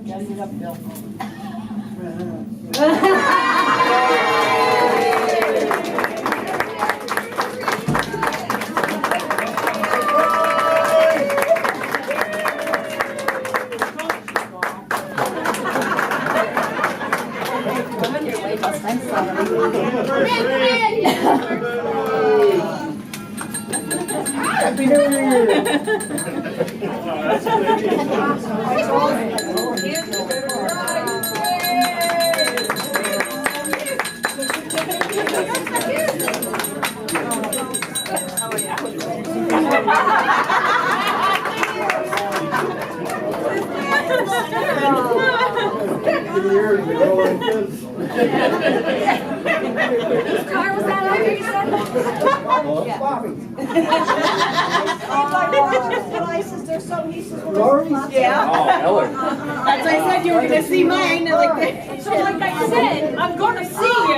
Gotta get up, Bill. Happy New Year! Whose car was that under, you said? Yeah. Oh, Eller. That's why I said you were going to see mine. Like, So like I said, I'm going to see you.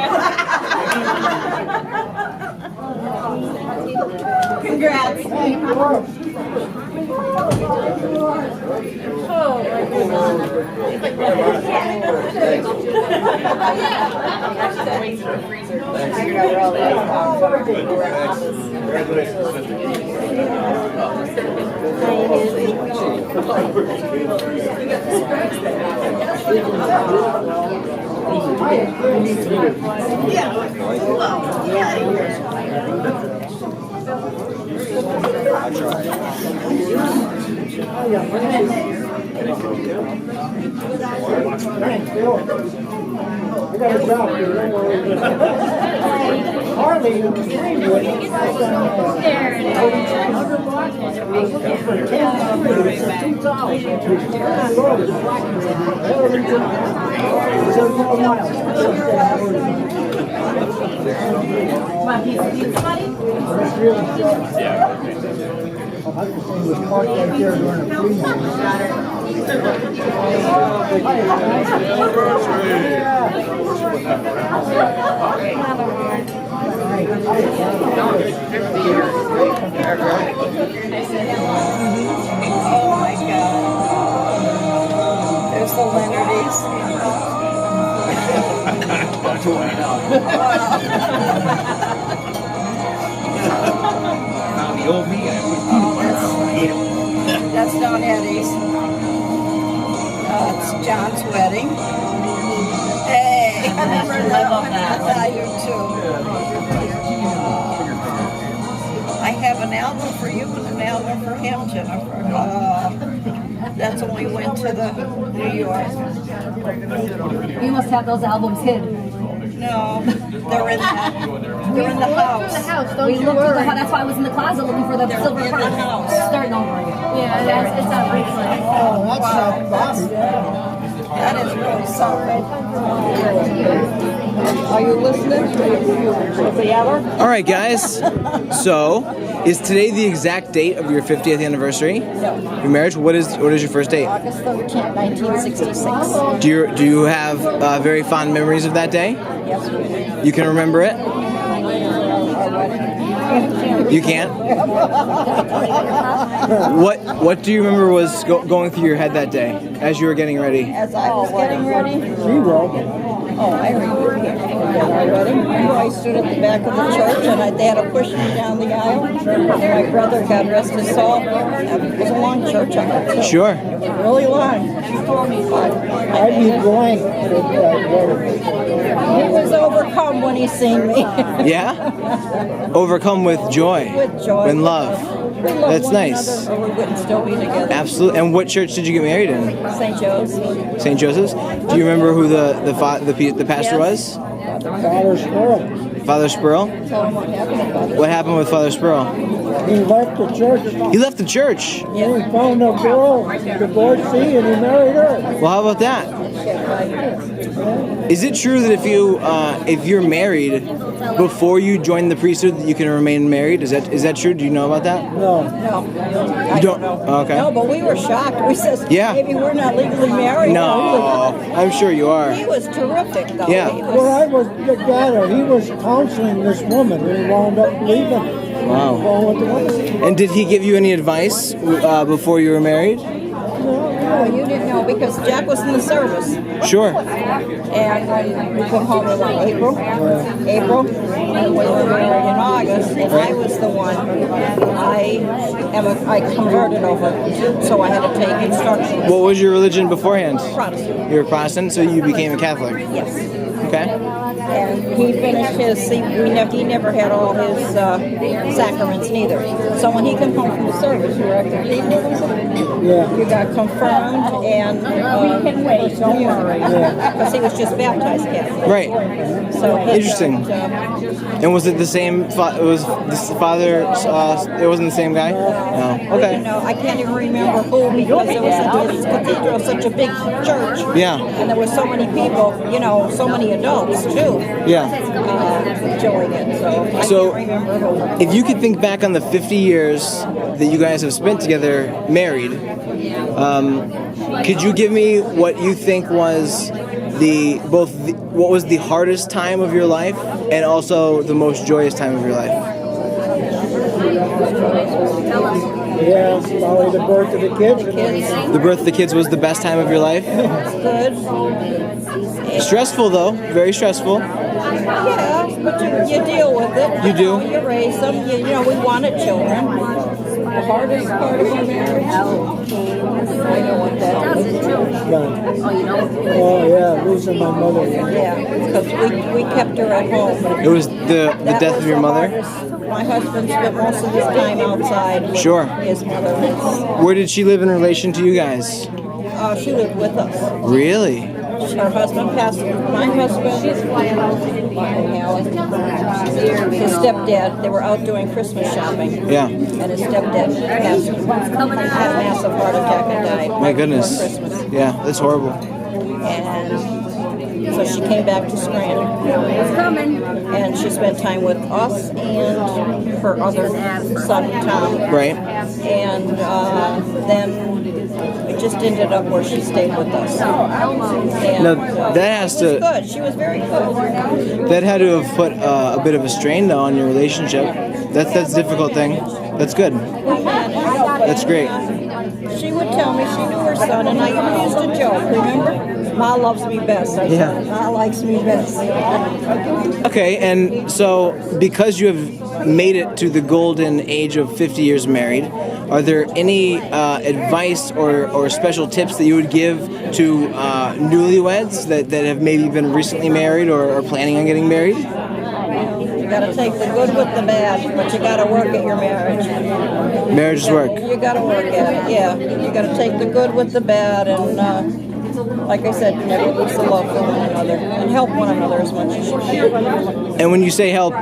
congrats. Oh my I got a job here. Harley, There it Want a piece of pizza, buddy? I was parked right there during a flea market. Oh my God. There's the Leonardys. The old me. That's Don Eddie's. It's John's wedding. Hey, I love that. I do too. I have an album for you and an album for him, Jennifer. That's when we went to the New York. You must have those albums hidden. No, they're in the house. The house, don't you worry. That's why I was in the closet looking for the They're silver in the purse. house. Starting over again. Yeah, it's not recent. Oh, that's Bobby. That is really something. Are you listening? All right, guys. So, is today the exact date of your 50th anniversary? Your marriage? What is your first date? August 13th, 1966. Do you have very fond memories of that day? Yes, we did. You can remember it? You can't? What do you remember was going through your head that day as you were getting ready? As I was getting ready, She will. oh, I remember getting ready. I stood at the back of the church and they had to push me down the aisle. My brother, God rest his soul, it was a long church. I could tell. Sure. Really long. I'd be blank. He was overcome when he seen me. Yeah? Overcome with joy. With joy. And love. We love That's one nice. another, or we wouldn't still be together. Absolutely. And what church did you get married in? St. Joe's. St. Joseph's? Do you remember who the pastor Yes. was? Father Squirrel. Father Spurl? Tell him what happened about it. What happened with Father Spurl? He left the church. He left the church. He found a girl, divorcee, and he married her. Well, how about that? Is it true that if you're married before you joined the priesthood that you can remain married. Is that true? Do you know about that? No. No. You don't? know. Oh, okay. No, but we were shocked. We said, Yeah. maybe we're not legally married. No, I'm sure you are. He was terrific, though. Yeah. He Well, I was the dad. He was counseling this woman, and he wound up leaving. Wow. Going with the woman. And did he give you any advice before you were married? No, you didn't know because Jack was in the service. Sure. And when we come home in like April, and we were married in August, and I was the one, I converted over, so I had to take instructions. What was your religion beforehand? Protestant. You were Protestant, so you became a Catholic. Yes. Okay. And he finished his, he never had all his sacraments neither. So when he came home from the service, you were at the Yeah. you got confirmed and because he was just baptized Catholic. Right. So his, Interesting. And was it the same? It was the father. It wasn't the same guy. No. Okay. You know, I can't even remember who because it was this cathedral was such a big church. Yeah. And there were so many people, you know, so many adults too. Yeah. Enjoying it. So So, I can't remember who. if you could think back on the 50 years that you guys have spent together, married, could you give me what you think was what was the hardest time of your life and also the most joyous time of your life? Yeah, probably the birth of the kids. The birth of the kids was the best time of your life. Good. Stressful though, very stressful. Yeah, but you deal with it. You do. You raise them. You know, we wanted children. The hardest part of our marriage. I know what that is. Oh yeah, losing my mother. Yeah, because we kept her at home. It was the That death was of your the mother. hardest. My husband spent most of his time outside with Sure. his mother. Where did she live in relation to you guys? She lived with us. Really? Her husband passed. My husband, his stepdad, they were out doing Christmas shopping. Yeah. And his stepdad passed, had a massive heart attack and died. My goodness. Before Christmas. Yeah, that's horrible. And so she came back to Scranton. And she spent time with us and her other son, Tom. Right. And then it just ended up where she stayed with us. And, Now, that has it was to- good. She was very good. That had to have put a bit of a strain though on your relationship. That's a difficult thing. That's good. That's great. She would tell me she knew her son, and I used to joke, remember? Ma loves me best. I said, Yeah. Ma likes me best. Okay, and so because you have made it to the golden age of 50 years married, are there any advice or special tips that you would give to newlyweds that have maybe been recently married or are planning on getting married? You gotta take the good with the bad, but you gotta work at your marriage. Marriage is work. You gotta work at it, yeah. You gotta take the good with the bad, and like I said, never lose the love for one another, and help one another as much as you can. And when you say help,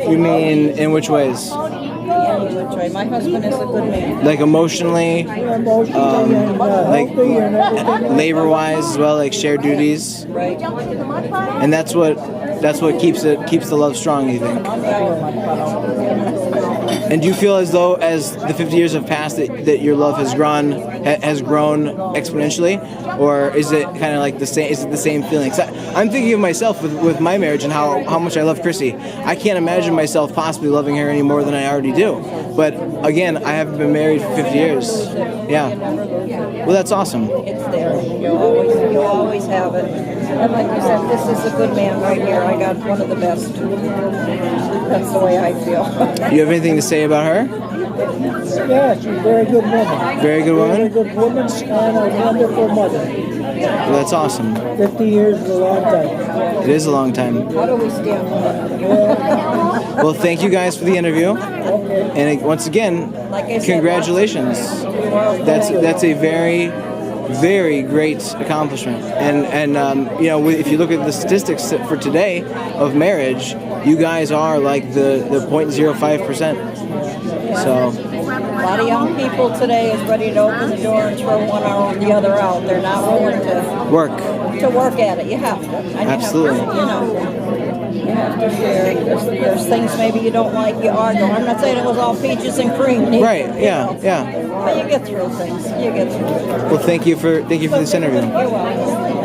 you mean in which ways? My husband is a good man. Like emotionally, Emotionally and like healthy and everything. labor-wise as well, like shared duties, Right. and that's what keeps the love strong. You think? And do you feel as though, as the 50 years have passed, that your love has grown exponentially, or is it kind of like the same? Is it the same feeling? 'Cause I'm thinking of myself with my marriage and how much I love Chrissy. I can't imagine myself possibly loving her any more than I already do. But again, I haven't been married for 50 years. Yeah. Well, that's awesome. It's there. You'll always have it. And like you said, this is a good man right here. I got one of the best. That's the way I feel. Do you have anything to say about her? Yeah, she's a very good woman. Very good Very woman. good woman and a wonderful mother. Well, that's awesome. 50 years is a long time. It is a long time. How do we stand? Well, thank you guys for the interview, and once again, Like I said, congratulations. That's a very, very great accomplishment. And you know, if you look at the statistics for today of marriage, you guys are like the 0.05%. So A lot of young people today is ready to open the door and throw one or the other out. They're not willing to work. work at it. You have to. And you have to, Absolutely. you know. You have to share. There's things maybe you don't like, you argue. I'm not saying it was all peaches and cream. Right, yeah, know. yeah. But you get through things. You get through it. Well, thank you for this interview. You're welcome.